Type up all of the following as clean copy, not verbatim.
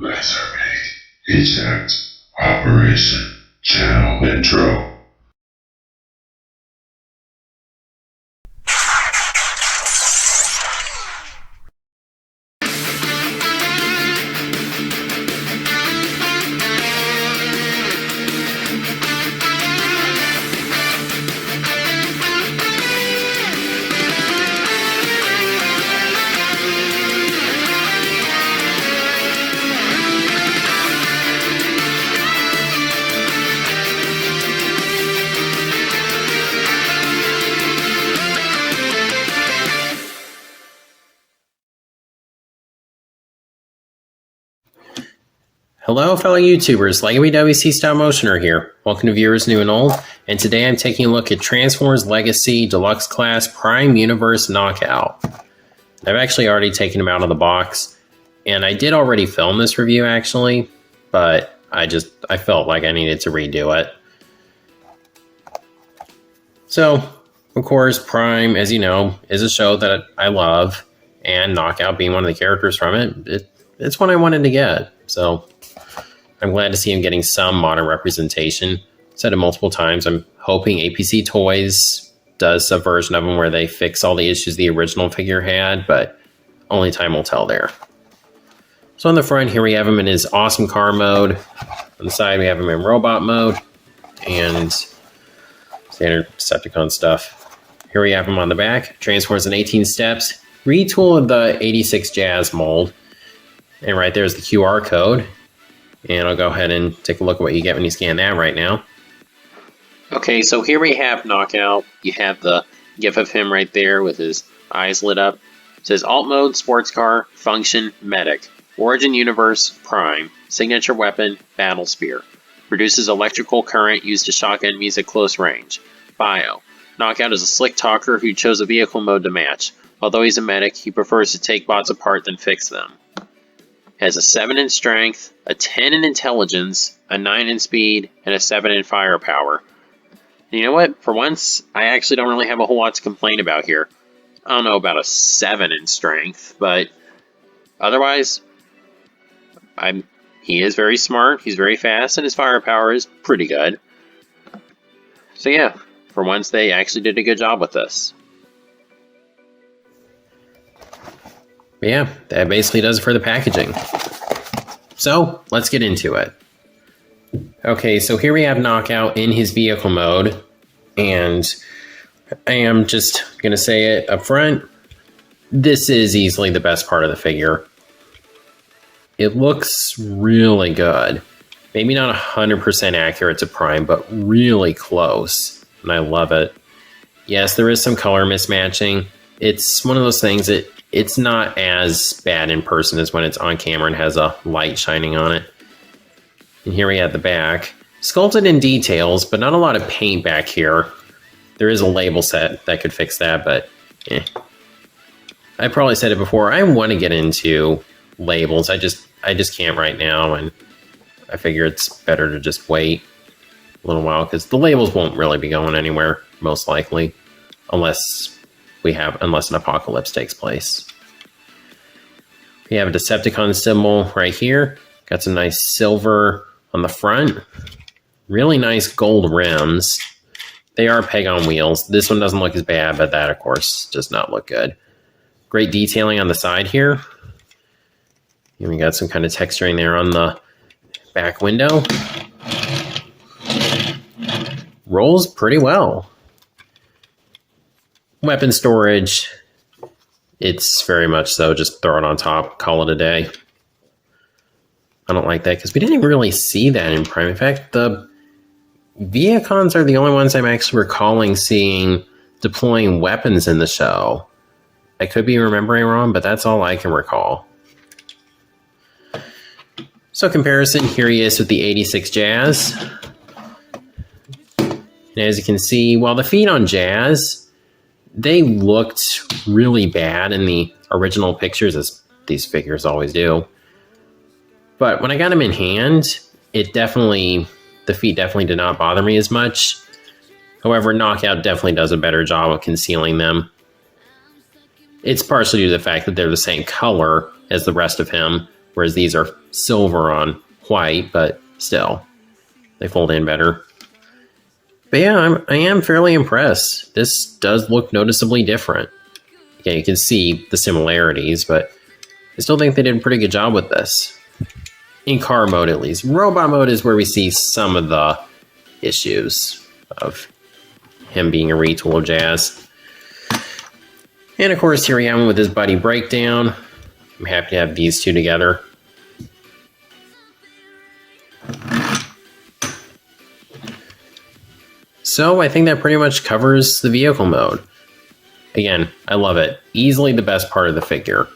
Lasermate, eject, operation, channel intro. Hello fellow YouTubers, LegoWC Stop Motioner here. Welcome to viewers new and old, and today I'm taking a look at Transformers Legacy Deluxe Class Prime Universe Knockout. I've actually already taken him out of the box, and I did already film this review actually, but I felt like I needed to redo it. So, of course, Prime, as you know, is a show that I love, and Knockout being one of the characters from it's one I wanted to get, so I'm glad to see him getting some modern representation. Said it multiple times. I'm hoping APC Toys does some version of them where they fix all the issues the original figure had, but only time will tell there. So on the front here we have him in his awesome car mode. On the side we have him in robot mode and standard Decepticon stuff. Here we have him on the back. Transforms in 18 steps. Retool of the 86 Jazz mold. And right there's the QR code. And I'll go ahead and take a look at what you get when you scan that right now. Okay, so here we have Knockout. You have the GIF of him right there with his eyes lit up. It says Alt Mode, Sports Car, Function, Medic. Origin Universe, Prime. Signature Weapon, Battle Spear. Produces electrical current used to shock enemies at close range. Bio. Knockout is a slick talker who chose a vehicle mode to match. Although he's a medic, he prefers to take bots apart than fix them. Has a 7 in strength, a 10 in intelligence, a 9 in speed, and a 7 in firepower. And you know what? For once, I actually don't really have a whole lot to complain about here. I don't know about a 7 in strength, but otherwise, he is very smart, he's very fast, and his firepower is pretty good. So yeah, for once they actually did a good job with this. Yeah, that basically does it for the packaging. So, let's get into it. Okay, so here we have Knockout in his vehicle mode, and I am just going to say it up front, this is easily the best part of the figure. It looks really good. Maybe not 100% accurate to Prime, but really close, and I love it. Yes, there is some color mismatching. It's one of those things that it's not as bad in person as when it's on camera and has a light shining on it. And here we have the back. Sculpted in details, but not a lot of paint back here. There is a label set that could fix that, but I probably said it before. I want to get into labels. I just can't right now, and I figure it's better to just wait a little while because the labels won't really be going anywhere, most likely, unless an apocalypse takes place. We have a Decepticon symbol right here. Got some nice silver on the front. Really nice gold rims. They are peg on wheels. This one doesn't look as bad, but that, of course, does not look good. Great detailing on the side here. And we got some kind of texturing there on the back window. Rolls pretty well. Weapon storage, it's very much so just throw it on top, call it a day. I don't like that because we didn't really see that in Prime. In fact, the Viacons are the only ones I'm actually recalling seeing deploying weapons in the show. I could be remembering wrong, but that's all I can recall. So comparison, here he is with the 86 Jazz. And as you can see, while the feet on Jazz, they looked really bad in the original pictures, as these figures always do. But when I got them in hand, the feet definitely did not bother me as much. However, Knockout definitely does a better job of concealing them. It's partially due to the fact that they're the same color as the rest of him, whereas these are silver on white, but still, they fold in better. But yeah, I am fairly impressed. This does look noticeably different. Yeah, you can see the similarities, but I still think they did a pretty good job with this. In car mode, at least. Robot mode is where we see some of the issues of him being a retool of Jazz. And of course, here we have him with his buddy Breakdown. I'm happy to have these two together. So I think that pretty much covers the vehicle mode. Again, I love it. Easily the best part of the figure.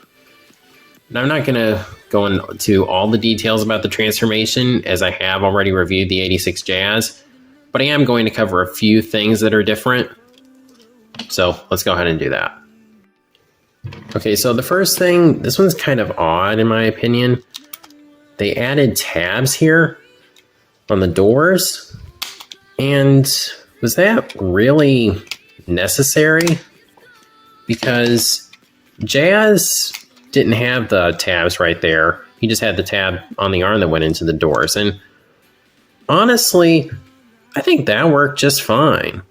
Now, I'm not going to go into all the details about the transformation, as I have already reviewed the 86 Jazz, but I am going to cover a few things that are different. So let's go ahead and do that. Okay, so the first thing, this one's kind of odd in my opinion. They added tabs here on the doors, and was that really necessary? Because Jazz didn't have the tabs right there. He just had the tab on the arm that went into the doors. And honestly, I think that worked just fine.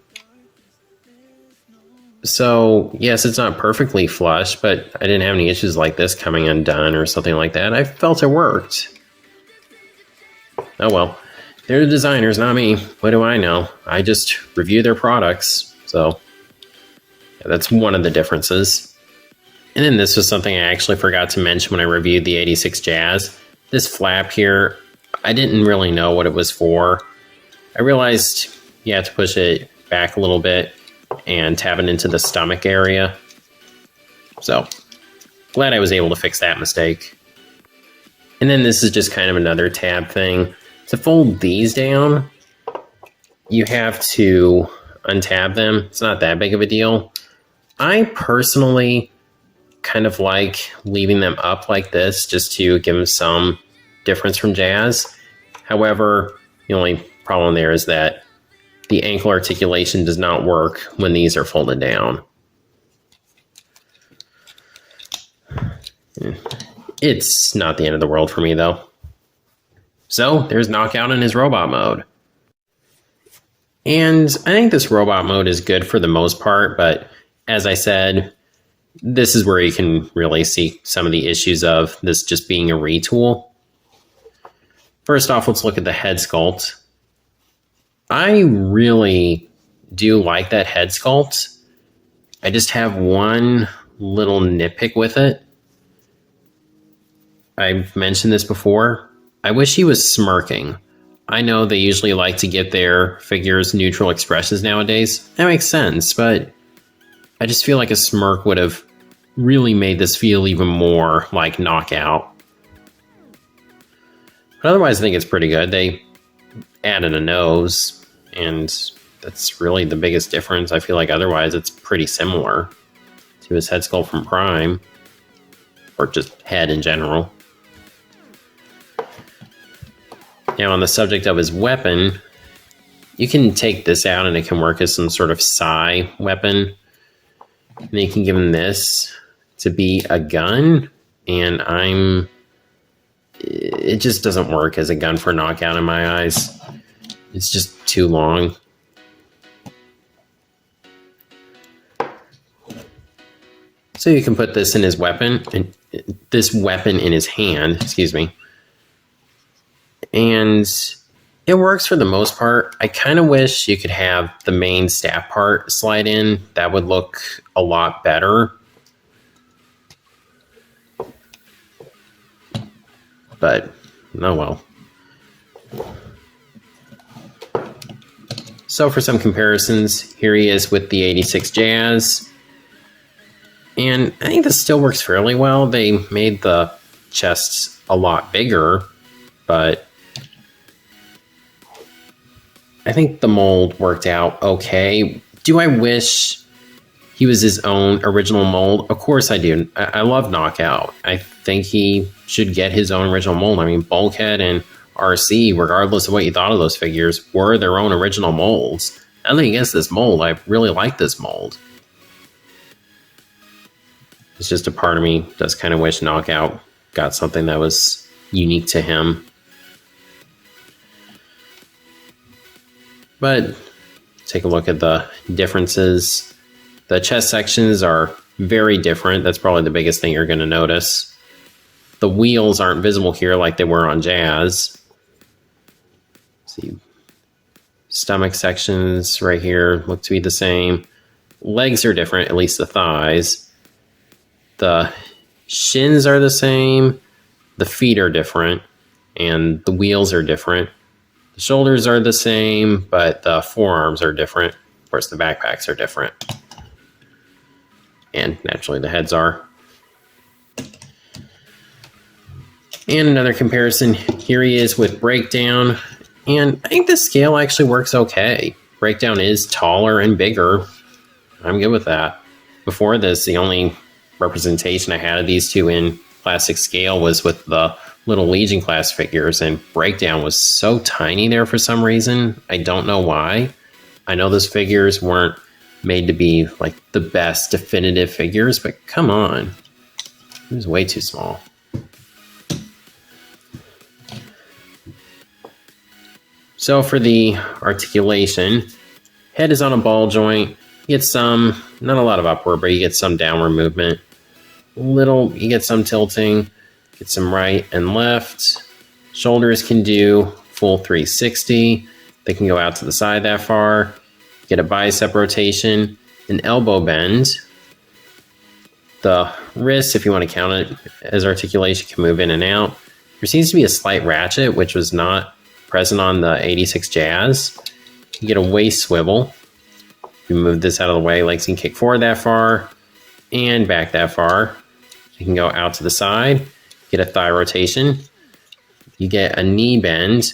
So, yes, it's not perfectly flush, but I didn't have any issues like this coming undone or something like that. I felt it worked. Oh well, they're the designers, not me. What do I know? I just review their products. So, yeah, that's one of the differences. And then this was something I actually forgot to mention when I reviewed the 86 Jazz. This flap here, I didn't really know what it was for. I realized you have to push it back a little bit and tab it into the stomach area. So, glad I was able to fix that mistake. And then this is just kind of another tab thing. To fold these down, you have to untab them. It's not that big of a deal. I personally kind of like leaving them up like this just to give them some difference from Jazz. However, the only problem there is that the ankle articulation does not work when these are folded down. It's not the end of the world for me though. So there's Knockout in his robot mode. And I think this robot mode is good for the most part, but as I said, this is where you can really see some of the issues of this just being a retool. First off, let's look at the head sculpt. I really do like that head sculpt. I just have one little nitpick with it. I've mentioned this before. I wish he was smirking. I know they usually like to get their figures neutral expressions nowadays. That makes sense, but I just feel like a smirk would have really made this feel even more like Knockout. But otherwise, I think it's pretty good. They added a nose, and that's really the biggest difference. I feel like otherwise it's pretty similar to his head sculpt from Prime, or just head in general. Now, on the subject of his weapon, you can take this out and it can work as some sort of psi weapon. And then you can give him this to be a gun, and it just doesn't work as a gun for Knockout in my eyes. It's just too long. So you can put this in his weapon, and this weapon in his hand, excuse me. And it works for the most part. I kind of wish you could have the main staff part slide in. That would look a lot better. But, oh well. So for some comparisons, here he is with the 86 Jazz. And I think this still works fairly well. They made the chests a lot bigger, but I think the mold worked out okay. Do I wish he was his own original mold? Of course I do. I love Knockout. I think he should get his own original mold. I mean, Bulkhead and RC, regardless of what you thought of those figures, were their own original molds. Nothing against this mold. I really like this mold. It's just a part of me does kind of wish Knockout got something that was unique to him. But take a look at the differences. The chest sections are very different. That's probably the biggest thing you're going to notice. The wheels aren't visible here like they were on Jazz. See, stomach sections right here look to be the same. Legs are different, at least the thighs. The shins are the same. The feet are different, and the wheels are different. The shoulders are the same, but the forearms are different. Of course, the backpacks are different. And naturally, the heads are. And another comparison, here he is with Breakdown. And I think the scale actually works okay. Breakdown is taller and bigger. I'm good with that. Before this, the only representation I had of these two in classic scale was with the little Legion class figures, and Breakdown was so tiny there for some reason. I don't know why. I know those figures weren't made to be like the best definitive figures, but come on. It was way too small. So for the articulation, head is on a ball joint. You get some, not a lot of upward, but you get some downward movement. You get some tilting, get some right and left. Shoulders can do full 360. They can go out to the side that far. Get a bicep rotation, an elbow bend. The wrist, if you want to count it as articulation, can move in and out. There seems to be a slight ratchet, which was not present on the 86 Jazz. You get a waist swivel. You move this out of the way, legs can kick forward that far and back that far. You can go out to the side, get a thigh rotation. You get a knee bend.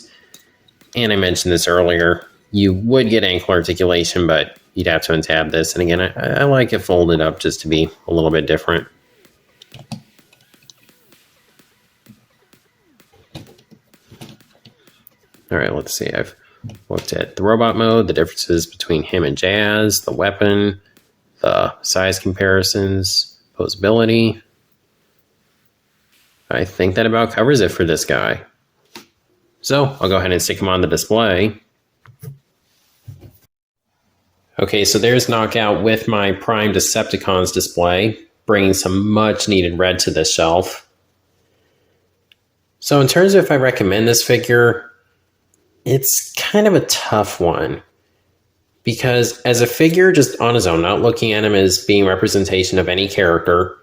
And I mentioned this earlier, you would get ankle articulation, but you'd have to untab this. And again, I like it folded up just to be a little bit different. All right, let's see. I've looked at the robot mode, the differences between him and Jazz, the weapon, the size comparisons, posability. I think that about covers it for this guy. So I'll go ahead and stick him on the display. Okay, so there's Knockout with my Prime Decepticons display, bringing some much needed red to this shelf. So in terms of if I recommend this figure, it's kind of a tough one, because as a figure just on his own, not looking at him as being representation of any character,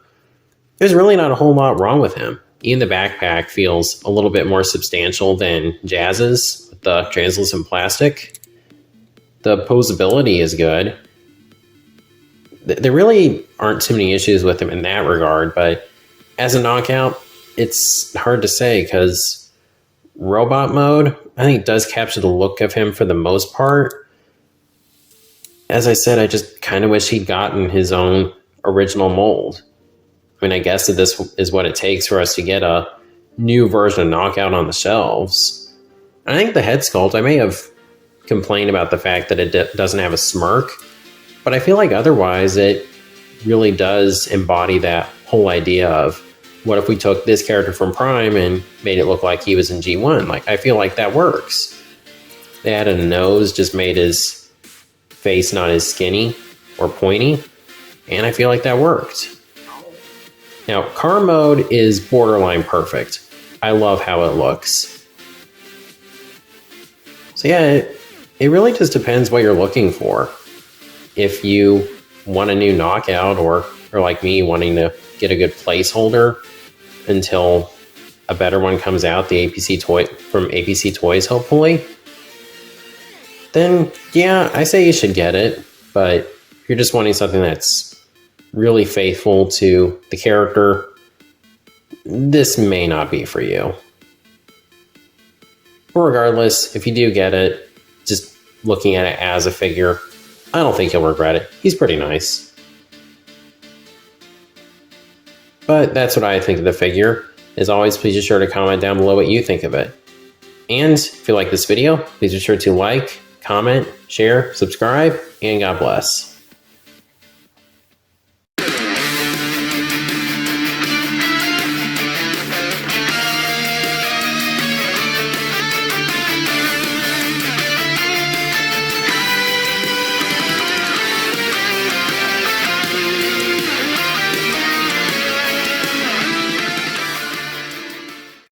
there's really not a whole lot wrong with him. Even the backpack feels a little bit more substantial than Jazz's with the translucent plastic. The posability is good. There really aren't too many issues with him in that regard, but as a Knockout, it's hard to say because robot mode, I think, does capture the look of him for the most part. As I said, I just kind of wish he'd gotten his own original mold. I mean, I guess that this is what it takes for us to get a new version of Knockout on the shelves. I think the head sculpt, I may have complained about the fact that it doesn't have a smirk, but I feel like otherwise it really does embody that whole idea of what if we took this character from Prime and made it look like he was in G1? Like, I feel like that works. They added a nose, just made his face not as skinny or pointy, and I feel like that worked. Now, car mode is borderline perfect. I love how it looks. So yeah, it really just depends what you're looking for. If you want a new Knockout, or like me, wanting to get a good placeholder until a better one comes out, the APC toy from APC Toys, hopefully, then yeah, I say you should get it. But if you're just wanting something that's really faithful to the character, this may not be for you. But regardless, if you do get it, just looking at it as a figure, I don't think you'll regret it. He's pretty nice. But that's what I think of the figure. As always, please be sure to comment down below what you think of it. And if you like this video, please be sure to like, comment, share, subscribe, and God bless.